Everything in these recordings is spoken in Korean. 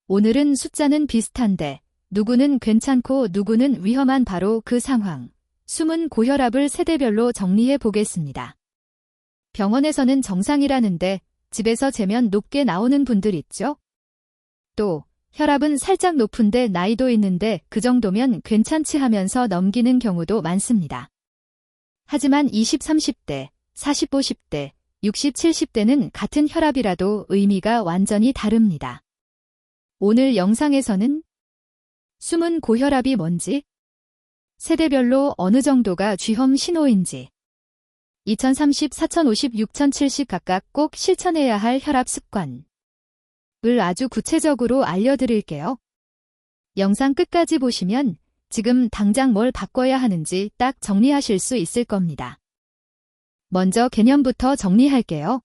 오늘은 숫자는 비슷한데 누구는 괜찮고 누구는 위험한 바로 그 상황. 숨은 고혈압을 세대별로 정리해 보겠습니다. 병원에서는 정상이라는데 집에서 재면 높게 나오는 분들 있죠? 또 혈압은 살짝 높은데 나이도 있는데 그 정도면 괜찮지 하면서 넘기는 경우도 많습니다. 하지만 20, 30대, 40, 50대, 60, 70대는 같은 혈압이라도 의미가 완전히 다릅니다. 오늘 영상에서는 숨은 고혈압이 뭔지, 세대별로 어느 정도가 쥐험 신호인지, 2030, 4050, 6070 각각 꼭 실천해야 할 혈압 습관을 아주 구체적으로 알려드릴게요. 영상 끝까지 보시면 지금 당장 뭘 바꿔야 하는지 딱 정리하실 수 있을 겁니다. 먼저 개념부터 정리할게요.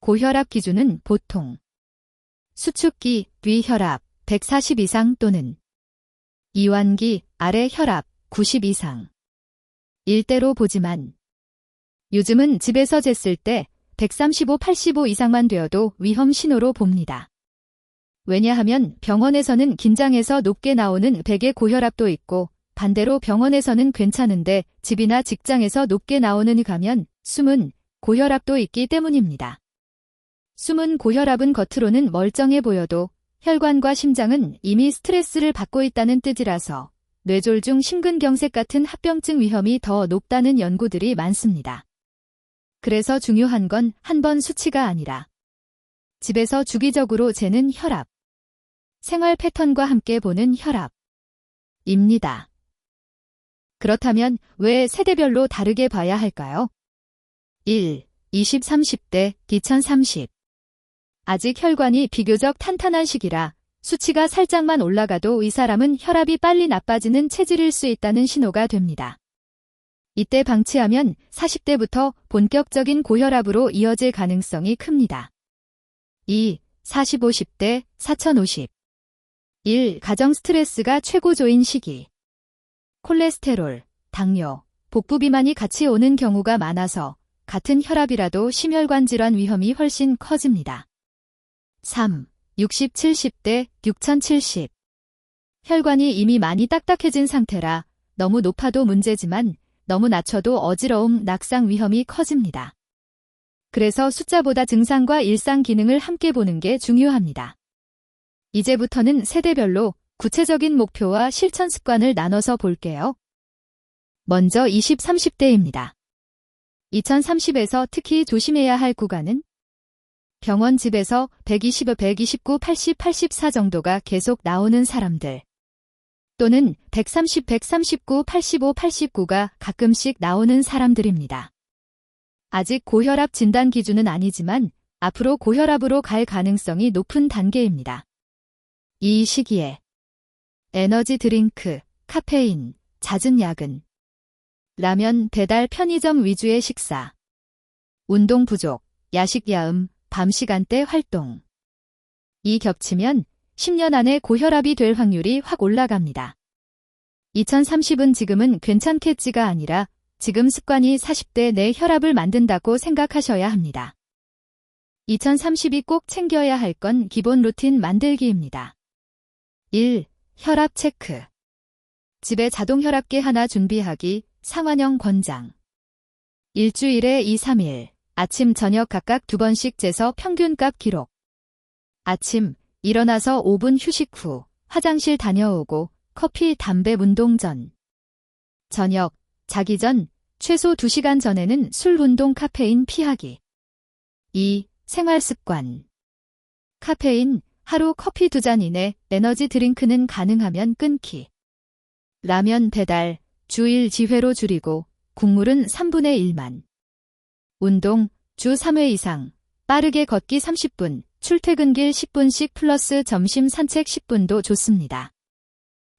고혈압 기준은 보통 수축기 위 혈압 140 이상 또는 이완기 아래 혈압 90 이상 일대로 보지만 요즘은 집에서 쟀을 때 135, 85 이상만 되어도 위험 신호로 봅니다. 왜냐하면 병원에서는 긴장해서 높게 나오는 100의 고혈압도 있고 반대로 병원에서는 괜찮은데 집이나 직장에서 높게 나오는 가면 숨은 고혈압도 있기 때문입니다. 숨은 고혈압은 겉으로는 멀쩡해 보여도 혈관과 심장은 이미 스트레스를 받고 있다는 뜻이라서 뇌졸중 심근경색 같은 합병증 위험이 더 높다는 연구들이 많습니다. 그래서 중요한 건 한 번 수치가 아니라 집에서 주기적으로 재는 혈압, 생활 패턴과 함께 보는 혈압입니다. 그렇다면 왜 세대별로 다르게 봐야 할까요? 1. 20, 30대, 2030. 아직 혈관이 비교적 탄탄한 시기라 수치가 살짝만 올라가도 이 사람은 혈압이 빨리 나빠지는 체질일 수 있다는 신호가 됩니다. 이때 방치하면 40대부터 본격적인 고혈압으로 이어질 가능성이 큽니다. 2. 40, 50대, 4050. 1. 가정 스트레스가 최고조인 시기. 콜레스테롤, 당뇨, 복부 비만이 같이 오는 경우가 많아서 같은 혈압이라도 심혈관 질환 위험이 훨씬 커집니다. 3. 60, 70대, 6070. 혈관이 이미 많이 딱딱해진 상태라 너무 높아도 문제지만 너무 낮춰도 어지러움, 낙상 위험이 커집니다. 그래서 숫자보다 증상과 일상 기능을 함께 보는 게 중요합니다. 이제부터는 세대별로 구체적인 목표와 실천 습관을 나눠서 볼게요. 먼저 20, 30대입니다. 2030에서 특히 조심해야 할 구간은 병원 집에서 120, 129, 80, 84 정도가 계속 나오는 사람들. 또는 130, 139, 85, 89가 가끔씩 나오는 사람들입니다. 아직 고혈압 진단 기준은 아니지만 앞으로 고혈압으로 갈 가능성이 높은 단계입니다. 이 시기에 에너지 드링크, 카페인, 잦은 야근, 라면, 배달, 편의점 위주의 식사, 운동 부족, 야식 야음, 밤 시간대 활동. 이 겹치면 10년 안에 고혈압이 될 확률이 확 올라갑니다. 2030은 지금은 괜찮겠지가 아니라 지금 습관이 40대 내 혈압을 만든다고 생각하셔야 합니다. 2030이 꼭 챙겨야 할 건 기본 루틴 만들기입니다. 1. 혈압 체크. 집에 자동 혈압계 하나 준비하기, 상완형 권장. 일주일에 2, 3일, 아침 저녁 각각 2번씩 재서 평균값 기록. 아침, 일어나서 5분 휴식 후, 화장실 다녀오고, 커피, 담배, 운동 전. 저녁, 자기 전, 최소 2시간 전에는 술, 운동, 카페인 피하기. 2. 생활 습관. 카페인, 하루 커피 2잔 이내, 에너지 드링크는 가능하면 끊기. 라면 배달, 주 1지회로 줄이고, 국물은 3분의 1만. 운동, 주 3회 이상, 빠르게 걷기 30분, 출퇴근길 10분씩 플러스 점심 산책 10분도 좋습니다.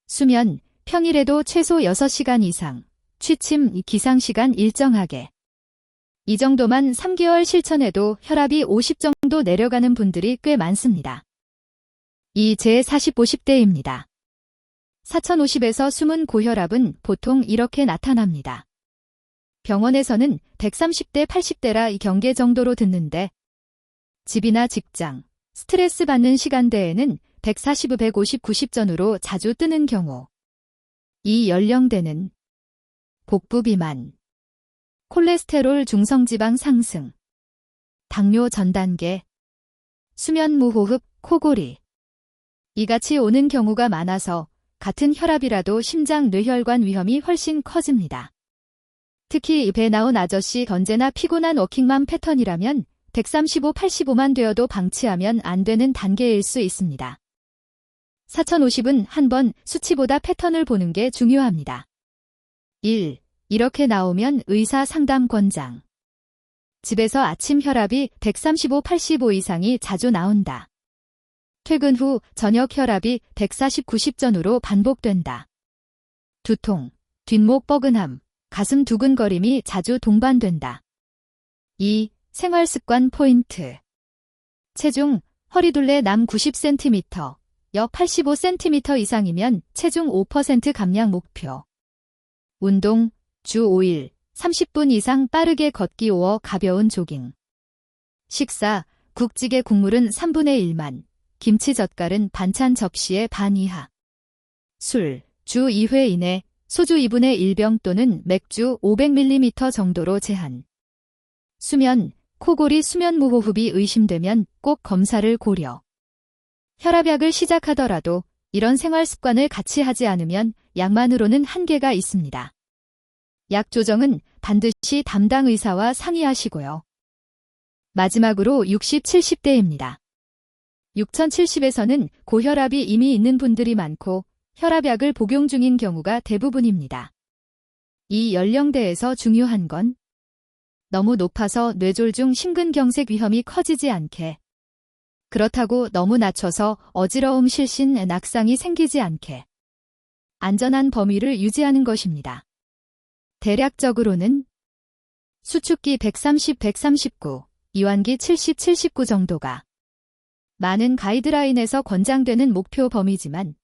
수면, 평일에도 최소 6시간 이상, 취침, 기상시간 일정하게. 이 정도만 3개월 실천해도 혈압이 50 정도 내려가는 분들이 꽤 많습니다. 이 제 40, 50대입니다. 4050에서 숨은 고혈압은 보통 이렇게 나타납니다. 병원에서는 130대, 80대라 이 경계 정도로 듣는데 집이나 직장, 스트레스 받는 시간대에는 140, 150, 90전으로 자주 뜨는 경우. 이 연령대는 복부 비만, 콜레스테롤 중성지방 상승, 당뇨 전 단계, 수면 무호흡, 코골이, 이같이 오는 경우가 많아서 같은 혈압이라도 심장 뇌혈관 위험이 훨씬 커집니다. 특히 배 나온 아저씨 언제나 피곤한 워킹맘 패턴이라면 135, 85만 되어도 방치하면 안 되는 단계일 수 있습니다. 4050은 한번 수치보다 패턴을 보는 게 중요합니다. 1. 이렇게 나오면 의사 상담 권장. 집에서 아침 혈압이 135, 85 이상이 자주 나온다. 퇴근 후 저녁 혈압이 140, 90전으로 반복된다. 두통, 뒷목 뻐근함, 가슴 두근거림이 자주 동반된다. 2. 생활습관 포인트. 체중, 허리둘레 남 90cm, 여 85cm 이상이면 체중 5% 감량 목표. 운동, 주 5일, 30분 이상 빠르게 걷기 5어 가벼운 조깅. 식사, 국찌개 국물은 3분의 1만, 김치 젓갈은 반찬 접시의 반 이하. 술, 주 2회 이내, 소주 2분의 1병 또는 맥주 500ml 정도로 제한. 수면, 코골이 수면 무호흡이 의심되면 꼭 검사를 고려. 혈압약을 시작하더라도 이런 생활 습관을 같이 하지 않으면 약만으로는 한계가 있습니다. 약 조정은 반드시 담당 의사와 상의하시고요. 마지막으로 60, 70대입니다. 6070에서는 고혈압이 이미 있는 분들이 많고 혈압약을 복용 중인 경우가 대부분입니다. 이 연령대에서 중요한 건 너무 높아서 뇌졸중 심근경색 위험이 커지지 않게, 그렇다고 너무 낮춰서 어지러움 실신 낙상이 생기지 않게 안전한 범위를 유지하는 것입니다. 대략적으로는 수축기 130, 139, 이완기 70, 79 정도가 많은 가이드라인에서 권장되는 목표 범위지만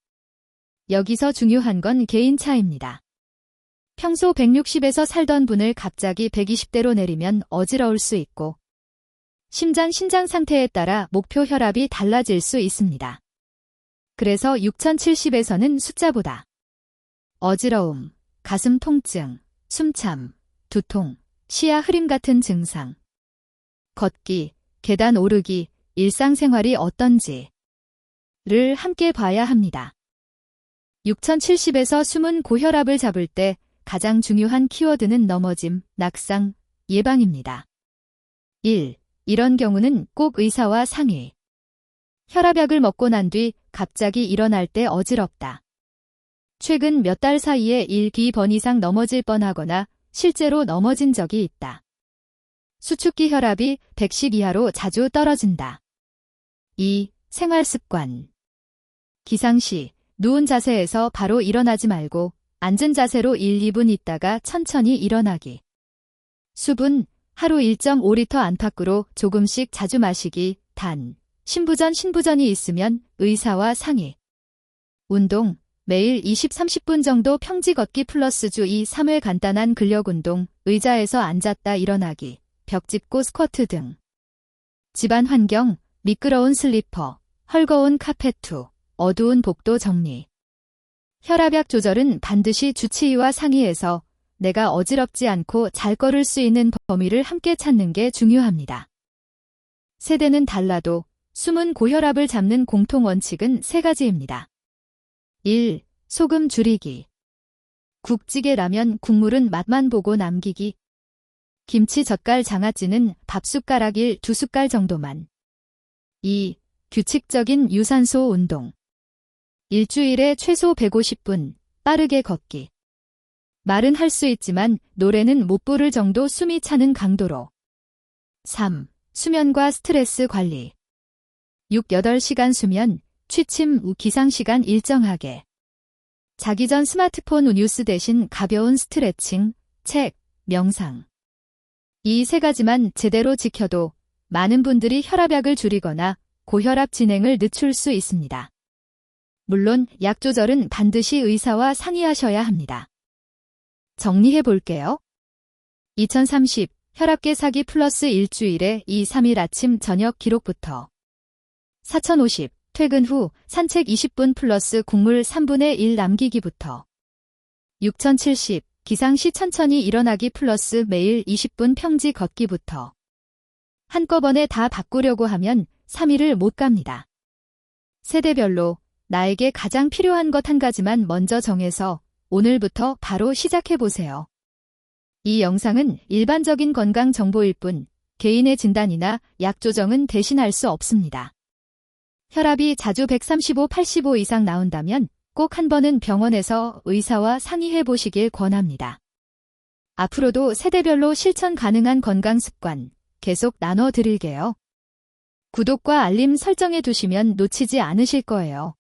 여기서 중요한 건 개인 차이입니다. 평소 160에서 살던 분을 갑자기 120대로 내리면 어지러울 수 있고 심장, 신장 상태에 따라 목표 혈압이 달라질 수 있습니다. 그래서 6070에서는 숫자보다 어지러움, 가슴 통증, 숨참, 두통, 시야 흐림 같은 증상, 걷기, 계단 오르기, 일상생활이 어떤지를 함께 봐야 합니다. 6070에서 숨은 고혈압을 잡을 때 가장 중요한 키워드는 넘어짐, 낙상, 예방입니다. 1. 이런 경우는 꼭 의사와 상의. 혈압약을 먹고 난 뒤 갑자기 일어날 때 어지럽다. 최근 몇 달 사이에 1, 2번 이상 넘어질 뻔하거나 실제로 넘어진 적이 있다. 수축기 혈압이 110 이하로 자주 떨어진다. 2. 생활습관. 기상시, 누운 자세에서 바로 일어나지 말고 앉은 자세로 1, 2분 있다가 천천히 일어나기. 수분, 하루 1.5리터 안팎으로 조금씩 자주 마시기. 단, 신부전이 있으면 의사와 상의. 운동, 매일 20, 30분 정도 평지 걷기 플러스 주 2, 3회 간단한 근력운동, 의자에서 앉았다 일어나기, 벽 짚고 스쿼트 등. 집안 환경, 미끄러운 슬리퍼, 헐거운 카페트, 어두운 복도 정리. 혈압약 조절은 반드시 주치의와 상의해서 내가 어지럽지 않고 잘 걸을 수 있는 범위를 함께 찾는 게 중요합니다. 세대는 달라도 숨은 고혈압을 잡는 공통 원칙은 3가지입니다. 1. 소금 줄이기. 국찌개 라면 국물은 맛만 보고 남기기. 김치 젓갈 장아찌는 밥숟가락 1, 2숟갈 정도만. 2. 규칙적인 유산소 운동. 일주일에 최소 150분, 빠르게 걷기. 말은 할 수 있지만 노래는 못 부를 정도 숨이 차는 강도로. 3. 수면과 스트레스 관리. 6, 8시간 수면, 취침 후 기상시간 일정하게. 자기 전 스마트폰 뉴스 대신 가벼운 스트레칭, 책, 명상. 이 3가지만 제대로 지켜도 많은 분들이 혈압약을 줄이거나 고혈압 진행을 늦출 수 있습니다. 물론 약 조절은 반드시 의사와 상의하셔야 합니다. 정리해 볼게요. 2030 혈압 계사기 플러스 일주일에 2, 3일 아침 저녁 기록부터 4050 퇴근 후 산책 20분 플러스 국물 3분의 1 남기기부터 6070 기상시 천천히 일어나기 플러스 매일 20분 평지 걷기부터 한꺼번에 다 바꾸려고 하면 3일을 못 갑니다. 세대별로 나에게 가장 필요한 것 한 가지만 먼저 정해서 오늘부터 바로 시작해보세요. 이 영상은 일반적인 건강 정보일 뿐 개인의 진단이나 약 조정은 대신할 수 없습니다. 혈압이 자주 135/85 이상 나온다면 꼭 한 번은 병원에서 의사와 상의해 보시길 권합니다. 앞으로도 세대별로 실천 가능한 건강 습관 계속 나눠 드릴게요. 구독과 알림 설정해 두시면 놓치지 않으실 거예요.